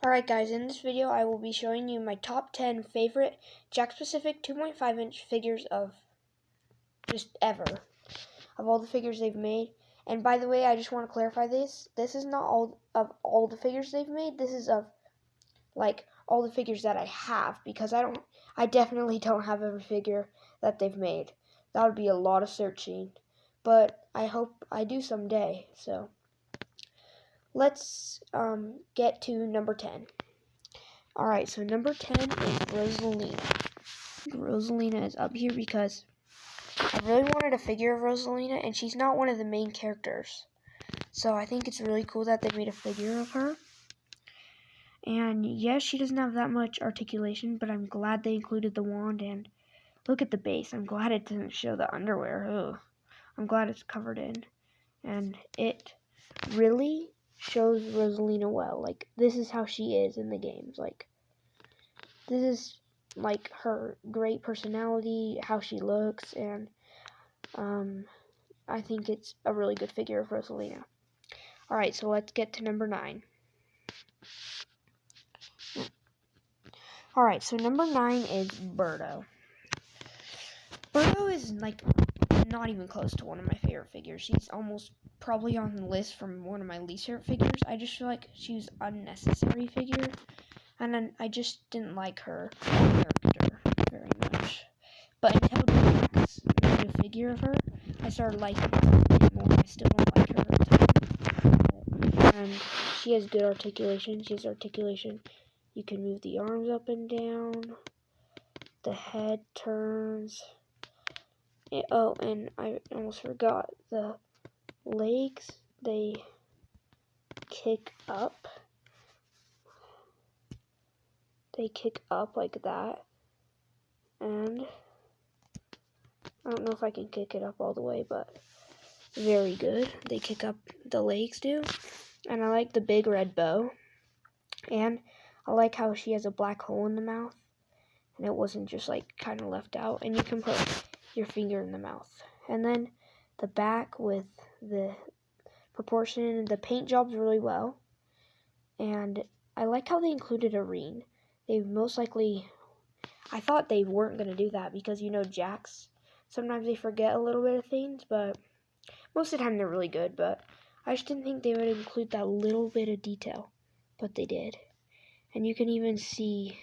Alright guys, in this video I will be showing you my top 10 favorite Jakks Pacific 2.5 inch figures of just ever. Of all the figures they've made. And by the way, I just want to clarify this. This is not all of all the figures they've made. This is of like all the figures that I have, because I definitely don't have every figure that they've made. That would be a lot of searching. But I hope I do someday. So let's get to number 10. Alright, so number 10 is Rosalina. Rosalina is up here because I really wanted a figure of Rosalina, and she's not one of the main characters. So I think it's really cool that they made a figure of her. And yes, she doesn't have that much articulation, but I'm glad they included the wand, and look at the base. I'm glad it doesn't show the underwear. Ugh. I'm glad it's covered in. And it really shows Rosalina well. Like, this is how she is in the games. Like, this is like her great personality, how she looks, and I think it's a really good figure of Rosalina. Alright, so let's get to number 9. Alright, so number 9 is Birdo. Birdo is like not even close to one of my favorite figures. She's almost probably on the list from one of my least favorite figures. I just feel like she's an unnecessary figure, and then I just didn't like her character very much. But until Jakks made a figure of her, I started liking her a bit more. I still don't like her at the time. And she has good articulation. She has articulation. You can move the arms up and down. The head turns. Oh, and I almost forgot. The legs, they kick up. They kick up like that. And I don't know if I can kick it up all the way, but very good. They kick up, the legs do. And I like the big red bow. And I like how she has a black hole in the mouth. And it wasn't just like kind of left out. And you can put your finger in the mouth. And then the back with the proportion, the paint jobs really well. And I like how they included a ring. They most likely, I thought they weren't going to do that because, you know, Jakks, sometimes they forget a little bit of things, but most of the time they're really good. But I just didn't think they would include that little bit of detail, but they did. And you can even see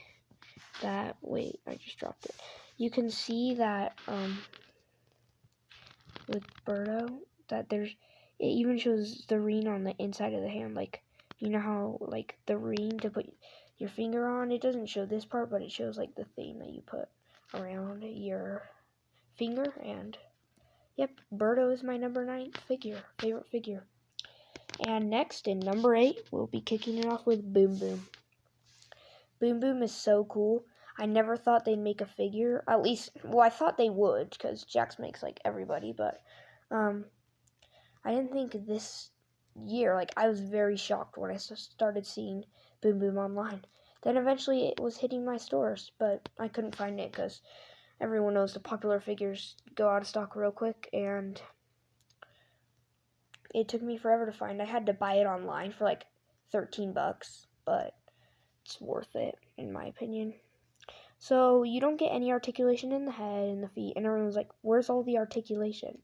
that, wait, I just dropped it. You can see that with Birdo, that it even shows the ring on the inside of the hand. Like, you know how, like, the ring to put your finger on, it doesn't show this part, but it shows, like, the thing that you put around your finger. And, yep, Birdo is my number 9 favorite figure. And next, in number 8, we'll be kicking it off with Boom Boom. Boom Boom is so cool. I never thought they'd make a figure. At least, well, I thought they would, because Jakks makes, like, everybody. But I didn't think this year, like, I was very shocked when I started seeing Boom Boom online. Then eventually it was hitting my stores, but I couldn't find it because everyone knows the popular figures go out of stock real quick, and it took me forever to find. I had to buy it online for like $13, but it's worth it in my opinion. So you don't get any articulation in the head and the feet, and everyone's like, where's all the articulation?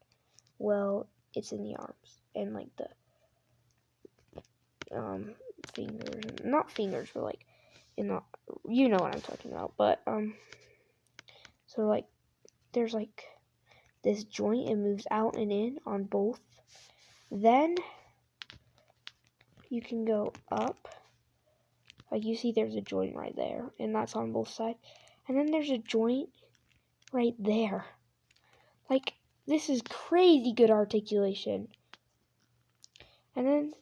Well, it's in the arms and like the fingers, not fingers, but like in the, you know what I'm talking about. But so like there's like this joint, it moves out and in on both. Then you can go up, like you see there's a joint right there, and that's on both sides. And then there's a joint right there. Like, this is crazy good articulation. And then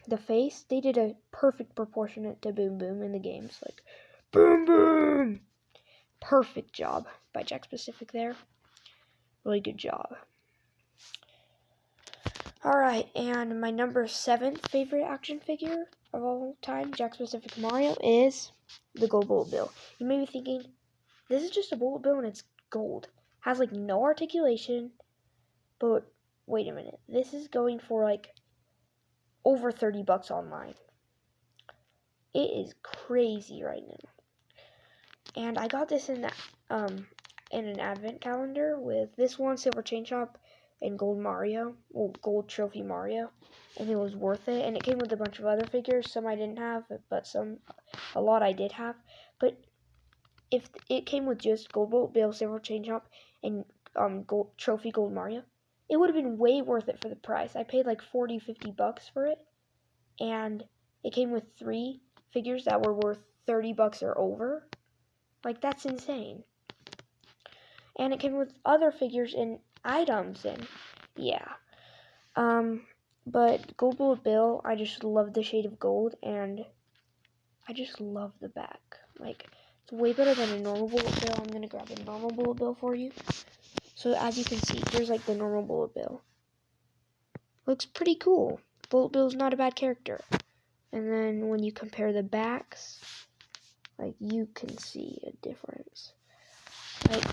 the face, they did a perfect proportionate to Boom Boom in the games. Like, Boom Boom! Perfect job by Jakks Pacific there. Really good job. Alright, and my number 7 favorite action figure of all time, Jakks Pacific Mario, is the Gold Bullet Bill. You may be thinking, this is just a bullet bill and it's gold. Has like no articulation, but wait a minute. This is going for like over $30 online. It is crazy right now. And I got this in an advent calendar with this one, Silver Chain Shop, and Gold Mario, well, Gold Trophy Mario, and it was worth it. And it came with a bunch of other figures. Some I didn't have, but a lot I did have. But if it came with just Gold Bill, Silver Chain Shop, and Gold Trophy Gold Mario, it would have been way worth it for the price. I paid like $40-50 for it, and it came with 3 figures that were worth $30 or over. Like, that's insane. And it came with other figures and items, and yeah. But Gold Bullet Bill, I just love the shade of gold, and I just love the back. Like, it's way better than a normal Bullet Bill. I'm gonna grab a normal Bullet Bill for you. So as you can see, here's like the normal Bullet Bill. Looks pretty cool. Bullet Bill's not a bad character. And then when you compare the backs, like, you can see a difference. Like,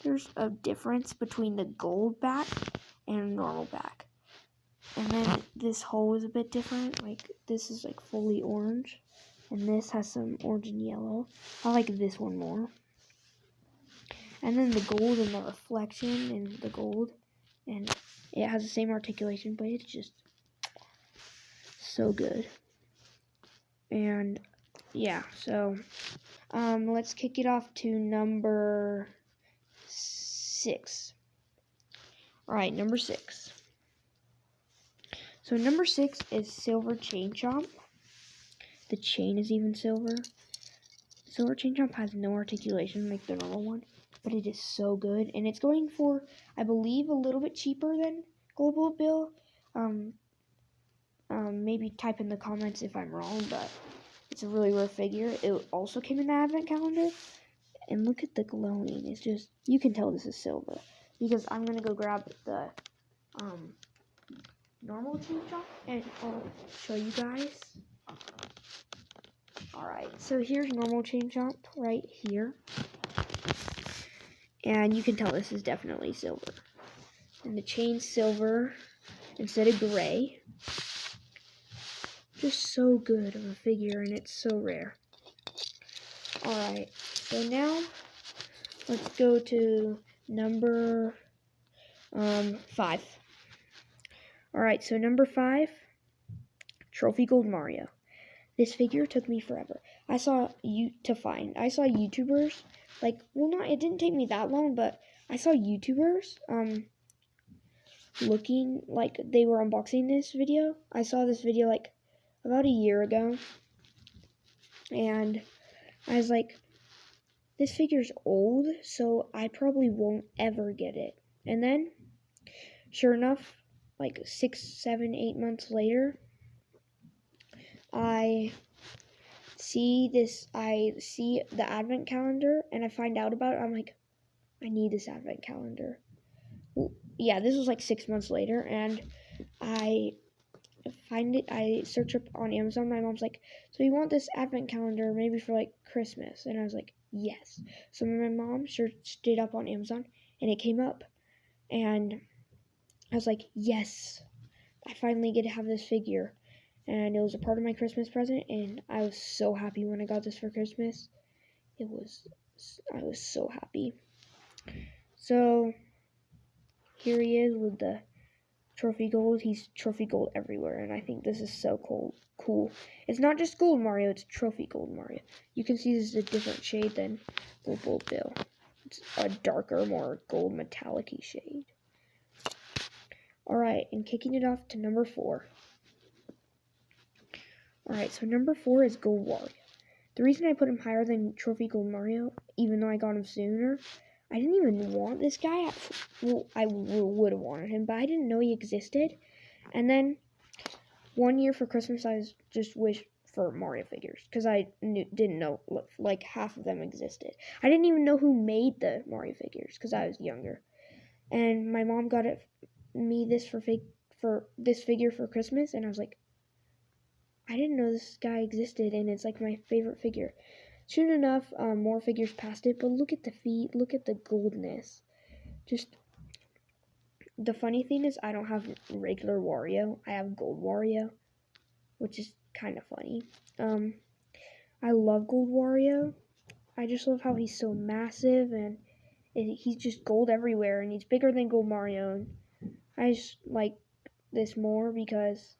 there's a difference between the gold back and normal back. And then this hole is a bit different. Like, this is like fully orange, and this has some orange and yellow. I like this one more. And then the gold and the reflection and the gold, and it has the same articulation, but it's just so good. And yeah, so let's kick it off to number 6. All right, number 6. So number 6 is Silver Chain Chomp. The chain is even silver. Silver Chain Chomp has no articulation like the normal one, but it is so good. And it's going for, I believe, a little bit cheaper than Gold Bullet Bill. Maybe type in the comments if I'm wrong, but it's a really rare figure. It also came in the advent calendar. And look at the glowing. It's just, you can tell this is silver. Because I'm going to go grab the normal Chain Chomp and I'll show you guys. Alright, so here's normal Chain Chomp right here. And you can tell this is definitely silver. And the chain's silver instead of gray. Just so good of a figure, and it's so rare. Alright, so now let's go to number 5. Alright, so number 5, Trophy Gold Mario. This figure took me forever. I saw YouTubers, like, well, it didn't take me that long, but I saw YouTubers looking like they were unboxing this video. I saw this video like about a year ago, and I was like, this figure's old, so I probably won't ever get it. And then, sure enough, like 6, 7, 8 months later, I see the advent calendar, and I find out about it. I'm like, I need this advent calendar. Well, yeah, this was like 6 months later, and I find it. I search up on Amazon. My mom's like, so you want this advent calendar maybe for like Christmas? And I was like, yes. So my mom searched it up on Amazon, and it came up, and I was like, yes, I finally get to have this figure. And it was a part of my Christmas present, and I was so happy when I got this for Christmas. I was so happy. So here he is with the Trophy Gold. He's Trophy Gold everywhere, and I think this is so cool. It's not just Gold Mario, it's Trophy Gold Mario. You can see this is a different shade than Gold Bullet Bill. It's a darker, more gold metallic-y shade. Alright, and kicking it off to number 4. Alright, so number 4 is Gold Wario. The reason I put him higher than Trophy Gold Mario, even though I got him sooner, I didn't even want this guy. Well, I would have wanted him, but I didn't know he existed. And then one year for Christmas, I just wished for Mario figures, because I didn't know, like, half of them existed. I didn't even know who made the Mario figures, because I was younger. And my mom got me this for this figure for Christmas, and I was like, I didn't know this guy existed, and it's like my favorite figure. Soon enough, more figures passed it, but look at the feet, look at the goldness. Just, the funny thing is I don't have regular Wario, I have Gold Wario, which is kind of funny. I love Gold Wario. I just love how he's so massive and he's just gold everywhere and he's bigger than Gold Mario. And I just like this more because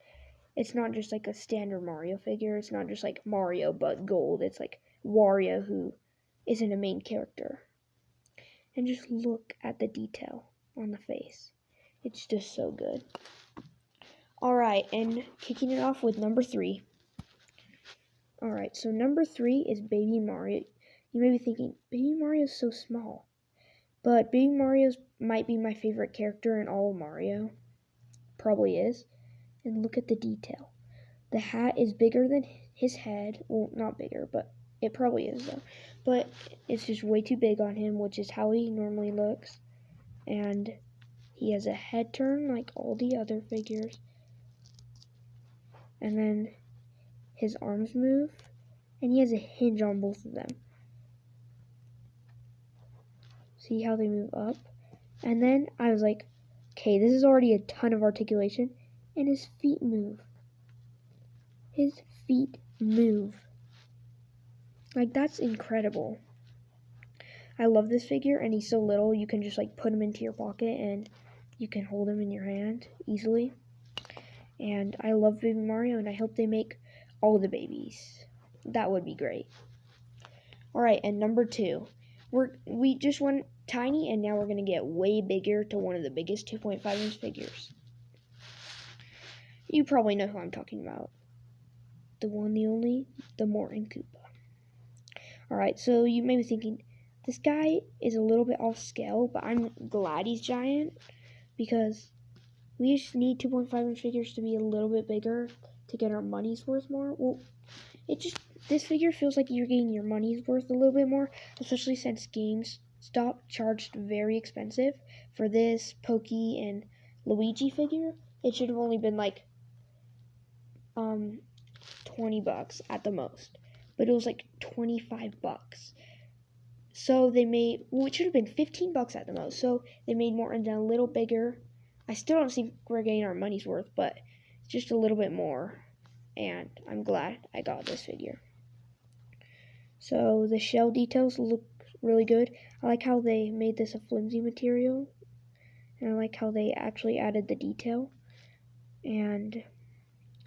it's not just like a standard Mario figure. It's not just like Mario but gold. It's like Wario who isn't a main character. And just look at the detail on the face. It's just so good. Alright, and kicking it off with number 3. Alright, so number 3 is Baby Mario. You may be thinking, Baby Mario is so small. But Baby Mario might be my favorite character in all of Mario. Probably is. And look at the detail. The hat is bigger than his head. Well, not bigger, but it probably is though. But it's just way too big on him, which is how he normally looks. And he has a head turn like all the other figures. And then his arms move. And he has a hinge on both of them. See how they move up? And then I was like, okay, this is already a ton of articulation. And his feet move. His feet move. Like, that's incredible. I love this figure, and he's so little, you can just, like, put him into your pocket, and you can hold him in your hand easily. And I love Baby Mario, and I hope they make all the babies. That would be great. Alright, and number 2. We just went tiny, and now we're going to get way bigger to one of the biggest 2.5-inch figures. You probably know who I'm talking about. The one, the only, the Morton Koopa. Alright, so you may be thinking, this guy is a little bit off scale, but I'm glad he's giant because we just need 2.5-inch figures to be a little bit bigger to get our money's worth more. Well, this figure feels like you're getting your money's worth a little bit more, especially since GameStop charged very expensive for this Pokey and Luigi figure. It should have only been like $20 at the most, but it was like $25. So they made, well, it should have been $15 at the most. So they made Morton a little bigger. I still don't think we're getting our money's worth, but just a little bit more. And I'm glad I got this figure. So the shell details look really good. I like how they made this a flimsy material. And I like how they actually added the detail. And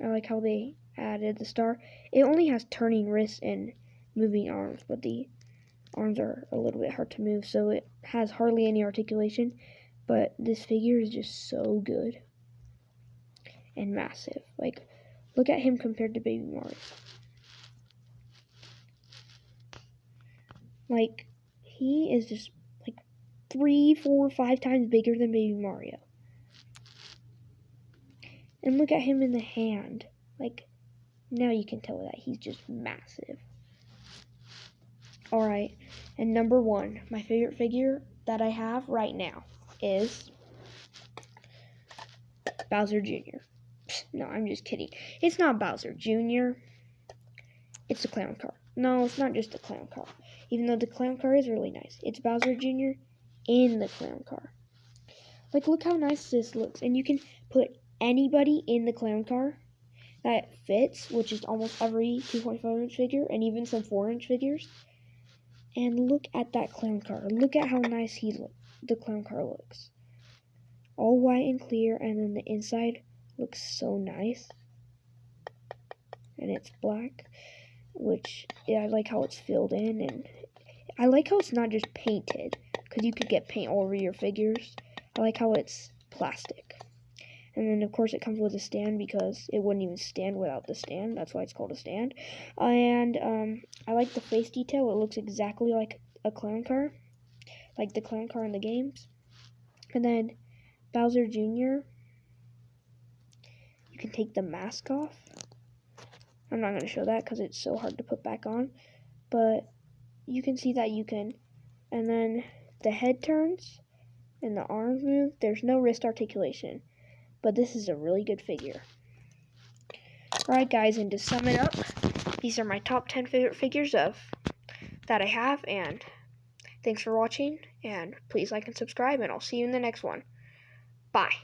I like how they added the star. It only has turning wrists and moving arms, but the arms are a little bit hard to move, so it has hardly any articulation. But this figure is just so good and massive. Like, look at him compared to Baby Mario. Like, he is just like 3, 4, 5 times bigger than Baby Mario. And look at him in the hand. Like, now you can tell that he's just massive. Alright, and number 1, my favorite figure that I have right now is Bowser Jr. No, I'm just kidding. It's not Bowser Jr. It's the clown car. No, it's not just the clown car. Even though the clown car is really nice. It's Bowser Jr. in the clown car. Like, look how nice this looks. And you can put anybody in the clown car that fits, which is almost every 2.5-inch figure, and even some 4-inch figures. And look at that clown car. Look at how nice the clown car looks. All white and clear, and then the inside looks so nice. And it's black, which, yeah, I like how it's filled in. And I like how it's not just painted, because you could get paint all over your figures. I like how it's plastic. And then, of course, it comes with a stand because it wouldn't even stand without the stand. That's why it's called a stand. And I like the face detail. It looks exactly like a clown car, like the clown car in the games. And then Bowser Jr., you can take the mask off. I'm not going to show that because it's so hard to put back on. But you can see that you can. And then the head turns and the arms move. There's no wrist articulation. But this is a really good figure. Alright guys, and to sum it up, these are my top 10 favorite figures that I have, and thanks for watching, and please like and subscribe, and I'll see you in the next one. Bye.